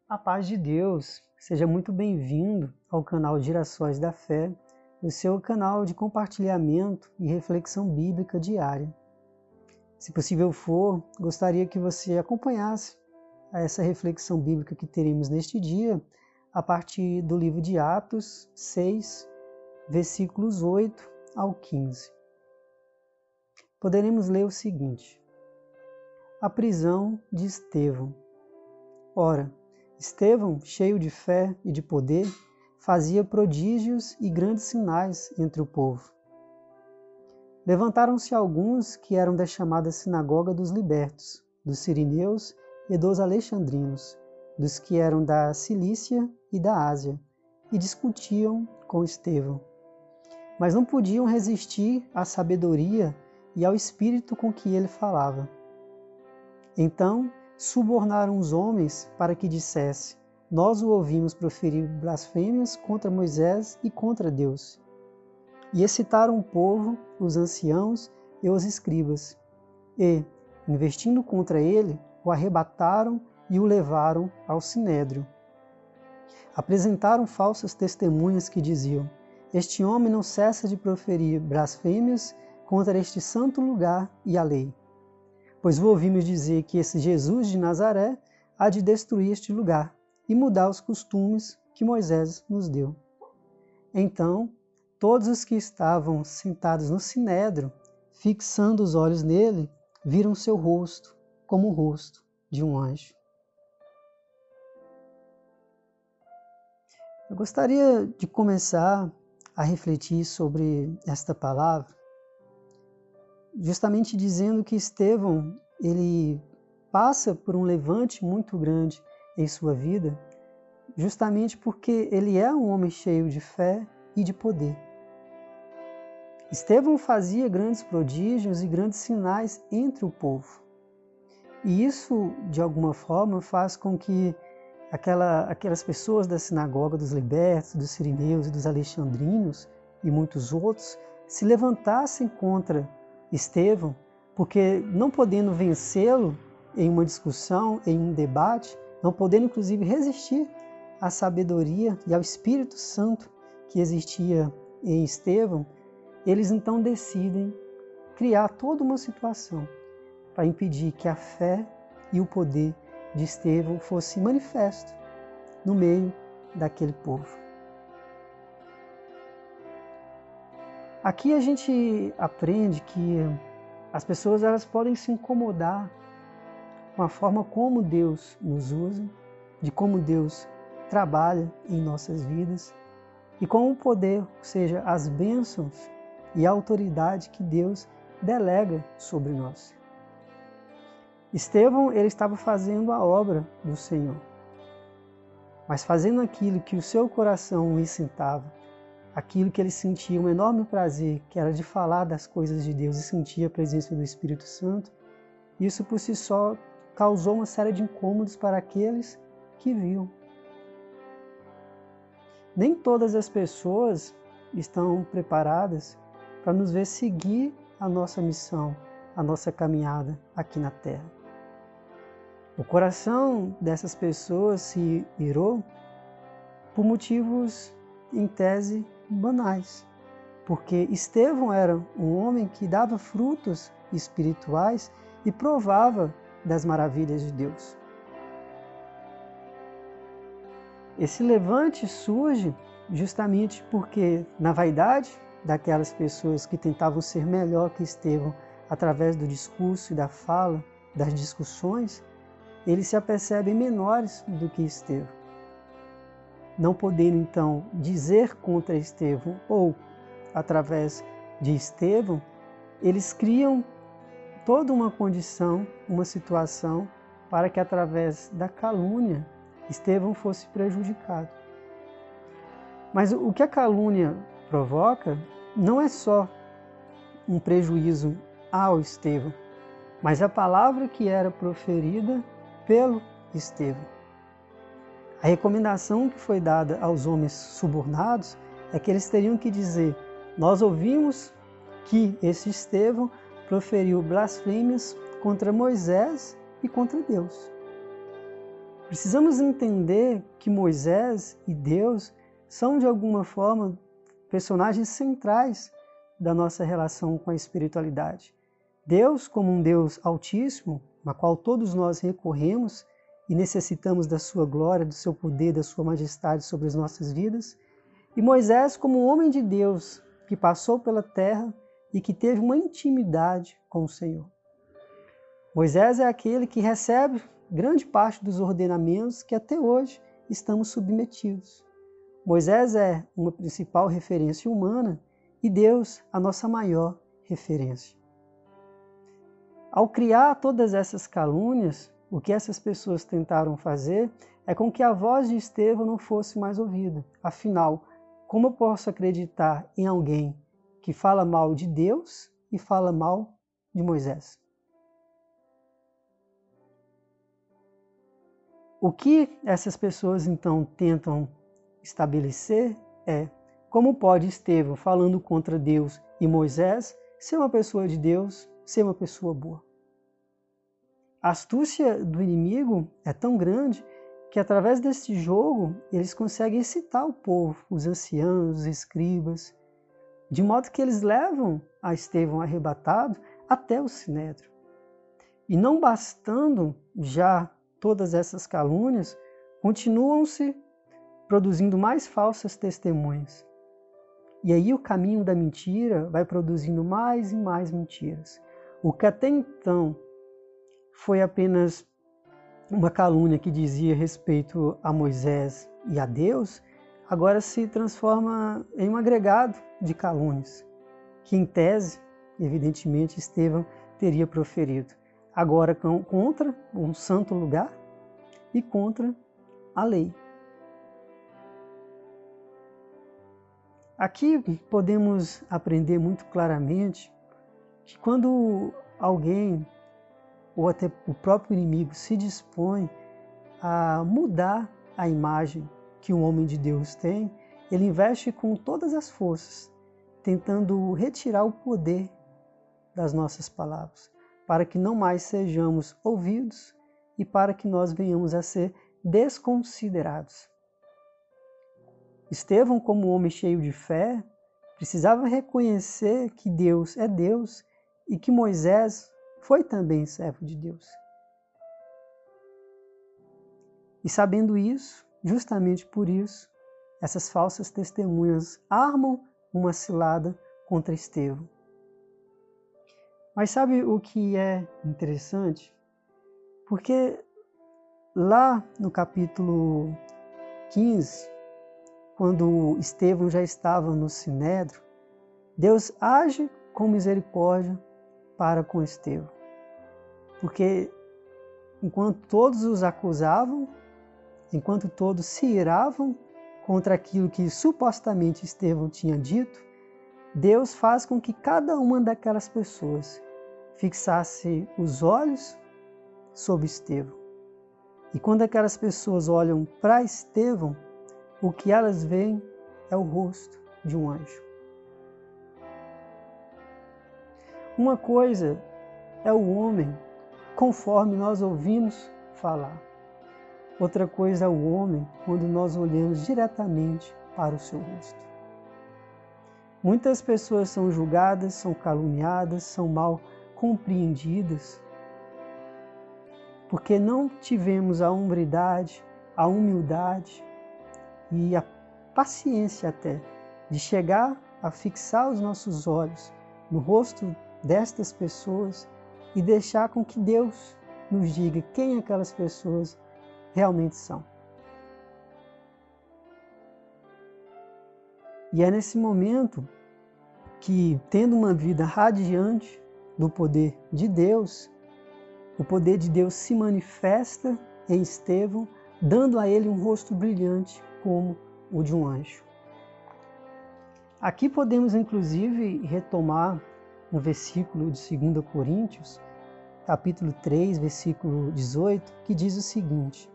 A paz de Deus, seja muito bem-vindo ao canal Girassóis da Fé, o seu canal de compartilhamento e reflexão bíblica diária. Se possível for, gostaria que você acompanhasse essa reflexão bíblica que teremos neste dia, a partir do livro de Atos 6, versículos 8 ao 15. Poderemos ler o seguinte: a prisão de Estevão. Ora, Estevão, cheio de fé e de poder, fazia prodígios e grandes sinais entre o povo. Levantaram-se alguns que eram da chamada Sinagoga dos Libertos, dos Sirineus e dos Alexandrinos, dos que eram da Cilícia e da Ásia, e discutiam com Estevão. Mas não podiam resistir à sabedoria e ao espírito com que ele falava. Então, subornaram os homens para que dissesse: nós o ouvimos proferir blasfêmias contra Moisés e contra Deus. E excitaram o povo, os anciãos e os escribas. E, investindo contra ele, o arrebataram e o levaram ao sinédrio. Apresentaram falsas testemunhas que diziam: este homem não cessa de proferir blasfêmias contra este santo lugar e a lei. Pois o ouvimos dizer que esse Jesus de Nazaré há de destruir este lugar e mudar os costumes que Moisés nos deu. Então, todos os que estavam sentados no sinédrio, fixando os olhos nele, viram seu rosto como o rosto de um anjo. Eu gostaria de começar a refletir sobre esta palavra, justamente dizendo que Estevão, ele passa por um levante muito grande em sua vida, justamente porque ele é um homem cheio de fé e de poder. Estevão fazia grandes prodígios e grandes sinais entre o povo. E isso, de alguma forma, faz com que aquelas pessoas da sinagoga dos libertos, dos sirineus e dos alexandrinos e muitos outros se levantassem contra Estevão, porque não podendo vencê-lo em uma discussão, em um debate, não podendo inclusive resistir à sabedoria e ao Espírito Santo que existia em Estevão, eles então decidem criar toda uma situação para impedir que a fé e o poder de Estevão fosse manifesto no meio daquele povo. Aqui a gente aprende que as pessoas elas podem se incomodar com a forma como Deus nos usa, de como Deus trabalha em nossas vidas e com o poder, ou seja, as bênçãos e a autoridade que Deus delega sobre nós. Estevão, ele estava fazendo a obra do Senhor, mas fazendo aquilo que o seu coração o incitava, aquilo que ele sentia um enorme prazer, que era de falar das coisas de Deus e sentir a presença do Espírito Santo, isso por si só causou uma série de incômodos para aqueles que viam. Nem todas as pessoas estão preparadas para nos ver seguir a nossa missão, a nossa caminhada aqui na Terra. O coração dessas pessoas se irou por motivos, em tese, banais, porque Estevão era um homem que dava frutos espirituais e provava das maravilhas de Deus. Esse levante surge justamente porque, na vaidade daquelas pessoas que tentavam ser melhor que Estevão através do discurso e da fala, das discussões, eles se apercebem menores do que Estevão. Não podendo, então, dizer contra Estevão ou através de Estevão, eles criam toda uma condição, uma situação, para que através da calúnia Estevão fosse prejudicado. Mas o que a calúnia provoca não é só um prejuízo ao Estevão, mas a palavra que era proferida pelo Estevão. A recomendação que foi dada aos homens subornados é que eles teriam que dizer: nós ouvimos que esse Estevão proferiu blasfêmias contra Moisés e contra Deus. Precisamos entender que Moisés e Deus são, de alguma forma, personagens centrais da nossa relação com a espiritualidade. Deus, como um Deus altíssimo, na qual todos nós recorremos e necessitamos da sua glória, do seu poder, da sua majestade sobre as nossas vidas. E Moisés, como um homem de Deus, que passou pela terra e que teve uma intimidade com o Senhor. Moisés é aquele que recebe grande parte dos ordenamentos que até hoje estamos submetidos. Moisés é uma principal referência humana e Deus a nossa maior referência. Ao criar todas essas calúnias, o que essas pessoas tentaram fazer é com que a voz de Estevão não fosse mais ouvida. Afinal, como eu posso acreditar em alguém que fala mal de Deus e fala mal de Moisés? O que essas pessoas então tentam estabelecer é como pode Estevão, falando contra Deus e Moisés, ser uma pessoa de Deus, ser uma pessoa boa. A astúcia do inimigo é tão grande que através desse jogo eles conseguem excitar o povo, os anciãos, os escribas, de modo que eles levam a Estevão arrebatado até o sinédrio. E não bastando já todas essas calúnias, continuam-se produzindo mais falsas testemunhas. E aí o caminho da mentira vai produzindo mais e mais mentiras. O que até então foi apenas uma calúnia que dizia respeito a Moisés e a Deus, agora se transforma em um agregado de calúnias, que em tese, evidentemente, Estevão teria proferido. Agora contra um santo lugar e contra a lei. Aqui podemos aprender muito claramente que quando alguém, ou até o próprio inimigo, se dispõe a mudar a imagem que um homem de Deus tem, ele investe com todas as forças, tentando retirar o poder das nossas palavras, para que não mais sejamos ouvidos e para que nós venhamos a ser desconsiderados. Estevão, como homem cheio de fé, precisava reconhecer que Deus é Deus e que Moisés foi também servo de Deus. E sabendo isso, justamente por isso, essas falsas testemunhas armam uma cilada contra Estevão. Mas sabe o que é interessante? Porque lá no capítulo 15, quando Estevão já estava no sinédrio, Deus age com misericórdia para com Estevão. Porque enquanto todos os acusavam, enquanto todos se iravam contra aquilo que supostamente Estevão tinha dito, Deus faz com que cada uma daquelas pessoas fixasse os olhos sobre Estevão. E quando aquelas pessoas olham para Estevão, o que elas veem é o rosto de um anjo. Uma coisa é o homem conforme nós ouvimos falar. Outra coisa é o homem quando nós olhamos diretamente para o seu rosto. Muitas pessoas são julgadas, são caluniadas, são mal compreendidas, porque não tivemos a hombridade, a humildade e a paciência até de chegar a fixar os nossos olhos no rosto destas pessoas e deixar com que Deus nos diga quem aquelas pessoas realmente são. E é nesse momento que, tendo uma vida radiante do poder de Deus, o poder de Deus se manifesta em Estevão, dando a ele um rosto brilhante como o de um anjo. Aqui podemos inclusive retomar um versículo de 2 Coríntios, capítulo 3, versículo 18, que diz o seguinte: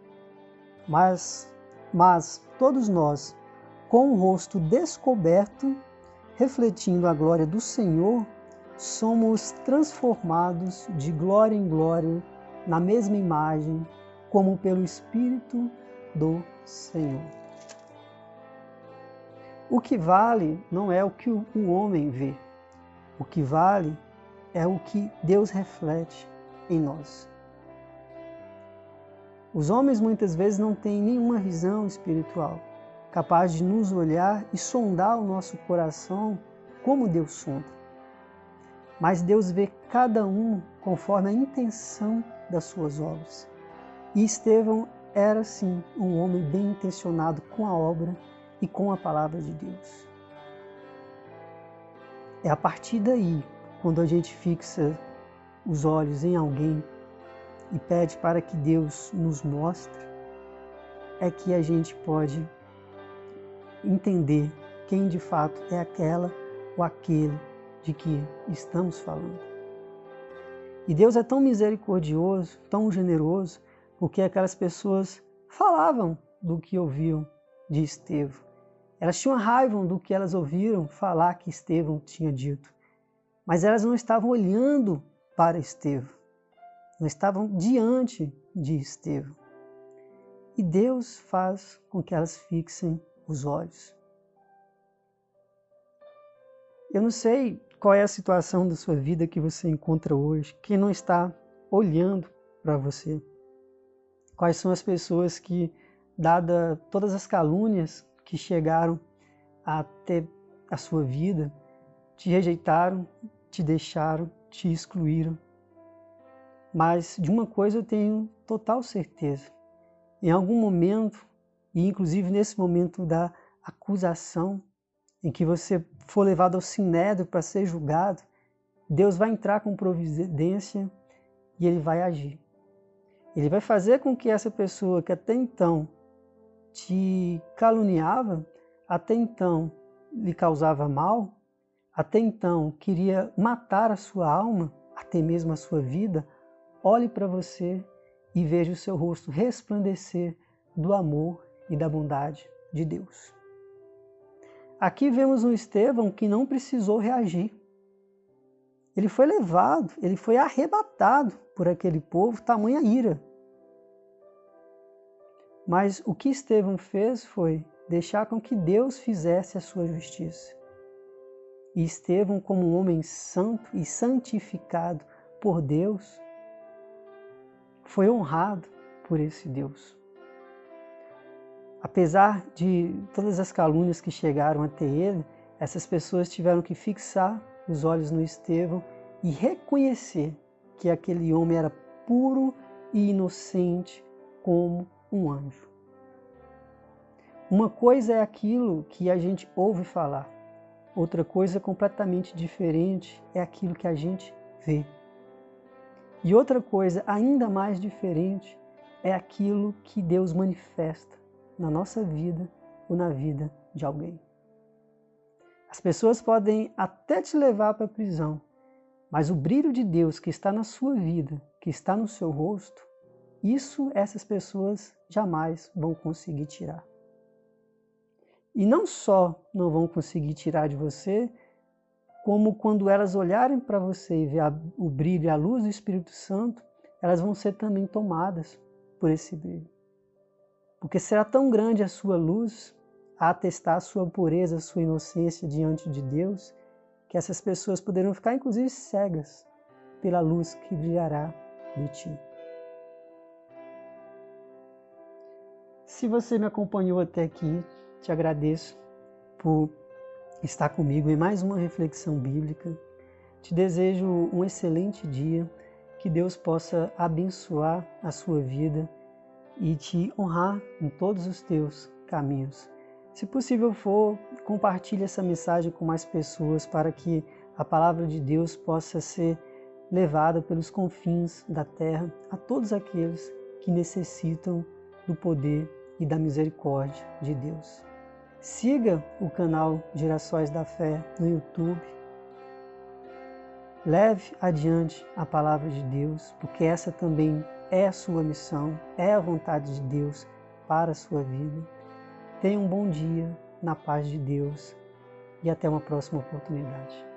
Mas todos nós, com o rosto descoberto, refletindo a glória do Senhor, somos transformados de glória em glória na mesma imagem como pelo Espírito do Senhor. O que vale não é o que o homem vê. O que vale é o que Deus reflete em nós. Os homens muitas vezes não têm nenhuma visão espiritual, capaz de nos olhar e sondar o nosso coração como Deus sonda. Mas Deus vê cada um conforme a intenção das suas obras. E Estevão era, sim, um homem bem intencionado com a obra e com a palavra de Deus. É a partir daí, quando a gente fixa os olhos em alguém e pede para que Deus nos mostre, é que a gente pode entender quem de fato é aquela ou aquele de que estamos falando. E Deus é tão misericordioso, tão generoso, porque aquelas pessoas falavam do que ouviam de Estevão. Elas tinham raiva do que elas ouviram falar que Estevão tinha dito. Mas elas não estavam olhando para Estevão. Não estavam diante de Estevão. E Deus faz com que elas fixem os olhos. Eu não sei qual é a situação da sua vida que você encontra hoje, quem não está olhando para você. Quais são as pessoas que, dada todas as calúnias que chegaram até a sua vida, te rejeitaram, te deixaram, te excluíram. Mas de uma coisa eu tenho total certeza. Em algum momento, e inclusive nesse momento da acusação, em que você for levado ao sinédrio para ser julgado, Deus vai entrar com providência e Ele vai agir. Ele vai fazer com que essa pessoa que até então te caluniava, até então lhe causava mal, até então queria matar a sua alma, até mesmo a sua vida, olhe para você e veja o seu rosto resplandecer do amor e da bondade de Deus. Aqui vemos um Estevão que não precisou reagir. Ele foi levado, ele foi arrebatado por aquele povo, tamanha ira. Mas o que Estevão fez foi deixar com que Deus fizesse a sua justiça. E Estevão, como um homem santo e santificado por Deus, foi honrado por esse Deus. Apesar de todas as calúnias que chegaram até ele, essas pessoas tiveram que fixar os olhos no Estevão e reconhecer que aquele homem era puro e inocente como um anjo. Uma coisa é aquilo que a gente ouve falar, outra coisa completamente diferente é aquilo que a gente vê. E outra coisa ainda mais diferente é aquilo que Deus manifesta na nossa vida ou na vida de alguém. As pessoas podem até te levar para a prisão, mas o brilho de Deus que está na sua vida, que está no seu rosto, isso essas pessoas jamais vão conseguir tirar. E não só não vão conseguir tirar de você, como quando elas olharem para você e ver o brilho e a luz do Espírito Santo, elas vão ser também tomadas por esse brilho. Porque será tão grande a sua luz, a atestar a sua pureza, a sua inocência diante de Deus, que essas pessoas poderão ficar inclusive cegas pela luz que brilhará de ti. Se você me acompanhou até aqui, te agradeço por estar comigo em mais uma reflexão bíblica. Te desejo um excelente dia, que Deus possa abençoar a sua vida e te honrar em todos os teus caminhos. Se possível for, compartilhe essa mensagem com mais pessoas para que a palavra de Deus possa ser levada pelos confins da terra a todos aqueles que necessitam do poder e da misericórdia de Deus. Siga o canal Gerações da Fé no YouTube. Leve adiante a palavra de Deus, porque essa também é a sua missão, é a vontade de Deus para a sua vida. Tenha um bom dia, na paz de Deus, e até uma próxima oportunidade.